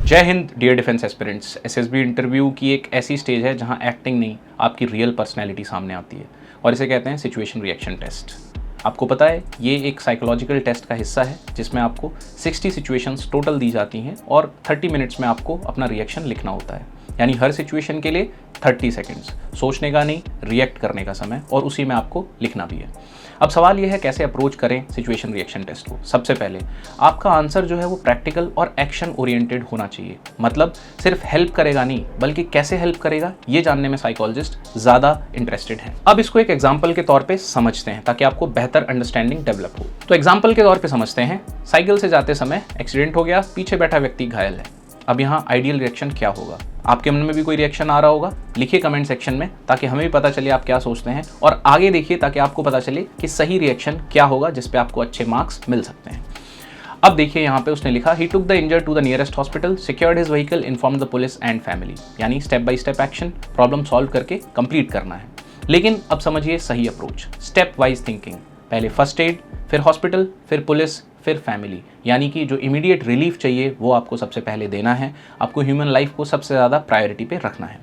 जय Hind dear defence aspirants. SSB interview की एक ऐसी स्टेज है जहां एक्टिंग नहीं, आपकी रियल पर्सनैलिटी सामने आती है और इसे कहते हैं सिचुएशन रिएक्शन टेस्ट। आपको पता है ये एक साइकोलॉजिकल टेस्ट का हिस्सा है जिसमें आपको 60 सिचुएशंस टोटल दी जाती हैं और 30 मिनट्स में आपको अपना रिएक्शन लिखना होता है। यानी हर सिचुएशन के लिए 30 सेकेंड्स, सोचने का नहीं, रिएक्ट करने का समय, और उसी में आपको लिखना भी है। अब सवाल यह है कैसे अप्रोच करें सिचुएशन रिएक्शन टेस्ट को। सबसे पहले आपका आंसर जो है वो प्रैक्टिकल और एक्शन ओरिएंटेड होना चाहिए। मतलब सिर्फ हेल्प करेगा नहीं, बल्कि कैसे हेल्प करेगा ये जानने में साइकोलॉजिस्ट ज़्यादा इंटरेस्टेड हैं। अब इसको एक एग्जाम्पल के तौर पे समझते हैं ताकि आपको बेहतर अंडरस्टैंडिंग डेवलप हो। तो एग्जाम्पल के तौर पे समझते हैं, साइकिल से जाते समय एक्सीडेंट हो गया, पीछे बैठा व्यक्ति घायल है। अब यहाँ आइडियल रिएक्शन क्या होगा? आपके मन में भी कोई रिएक्शन आ रहा होगा, लिखिए कमेंट सेक्शन में ताकि हमें भी पता चले आप क्या सोचते हैं, और आगे देखिए ताकि आपको पता चले कि सही रिएक्शन क्या होगा जिस पे आपको अच्छे मार्क्स मिल सकते हैं। अब देखिए यहाँ पे उसने लिखा, he took the injured to the nearest hospital, secured his vehicle, inform the police and family. यानी step by step action, problem solve करके कंप्लीट करना है। लेकिन अब समझिए सही अप्रोच, स्टेप वाइज थिंकिंग। पहले फर्स्ट एड, फिर हॉस्पिटल, फिर पुलिस, फिर फैमिली। यानी कि जो इमीडिएट रिलीफ चाहिए वो आपको सबसे पहले देना है। आपको ह्यूमन लाइफ को सबसे ज़्यादा प्रायोरिटी पे रखना है।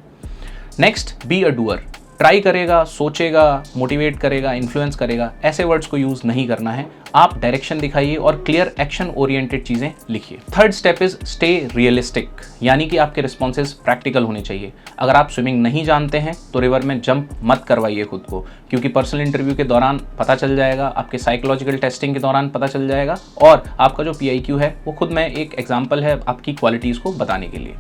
Next, be a doer. Try करेगा, सोचेगा, मोटिवेट करेगा, इन्फ्लुएंस करेगा, ऐसे वर्ड्स को यूज़ नहीं करना है। आप डायरेक्शन दिखाइए और क्लियर एक्शन ओरिएंटेड चीज़ें लिखिए। Third step is stay realistic, यानी कि आपके रिस्पॉन्सेज प्रैक्टिकल होने चाहिए। अगर आप स्विमिंग नहीं जानते हैं तो रिवर में जंप मत करवाइए खुद को, क्योंकि पर्सनल इंटरव्यू के दौरान पता चल जाएगा, आपके साइकोलॉजिकल टेस्टिंग के दौरान पता चल जाएगा, और आपका जो PIQ है वो खुद में एक एग्जाम्पल है आपकी क्वालिटीज़ को बताने के लिए।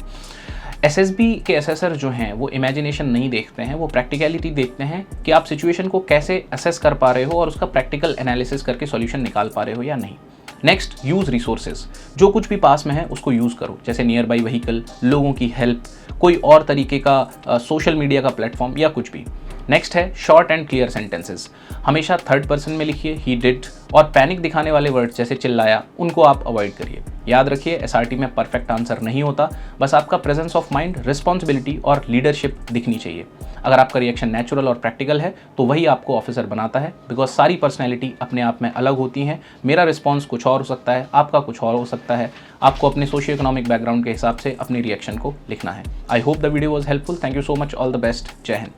एसएसबी के असेसर जो हैं वो इमेजिनेशन नहीं देखते हैं, वो प्रैक्टिकलिटी देखते हैं कि आप सिचुएशन को कैसे असेस कर पा रहे हो और उसका प्रैक्टिकल एनालिसिस करके सॉल्यूशन निकाल पा रहे हो या नहीं। Next, use resources. जो कुछ भी पास में है उसको यूज़ करो, जैसे नियर बाई व्हीकल, लोगों की हेल्प, कोई और तरीके का सोशल मीडिया का प्लेटफॉर्म या कुछ भी। नेक्स्ट है शॉर्ट एंड क्लियर सेंटेंसेस। हमेशा थर्ड पर्सन में लिखिए, ही डिड, और पैनिक दिखाने वाले वर्ड्स जैसे चिल्लाया उनको आप अवॉइड करिए। याद रखिए SRT में परफेक्ट आंसर नहीं होता, बस आपका प्रेजेंस ऑफ माइंड, रिस्पॉन्सिबिलिटी और लीडरशिप दिखनी चाहिए। अगर आपका रिएक्शन नेचुरल और प्रैक्टिकल है तो वही आपको ऑफिसर बनाता है, बिकॉज सारी पर्सनैलिटी अपने आप में अलग होती हैं। मेरा रिस्पॉन्स कुछ और हो सकता है, आपका कुछ और हो सकता है। आपको अपने सोशियो इकोनॉमिक बैकग्राउंड के हिसाब से अपनी रिएक्शन को लिखना है। I hope the video was helpful. Thank you so much, all the best, जय हिंद।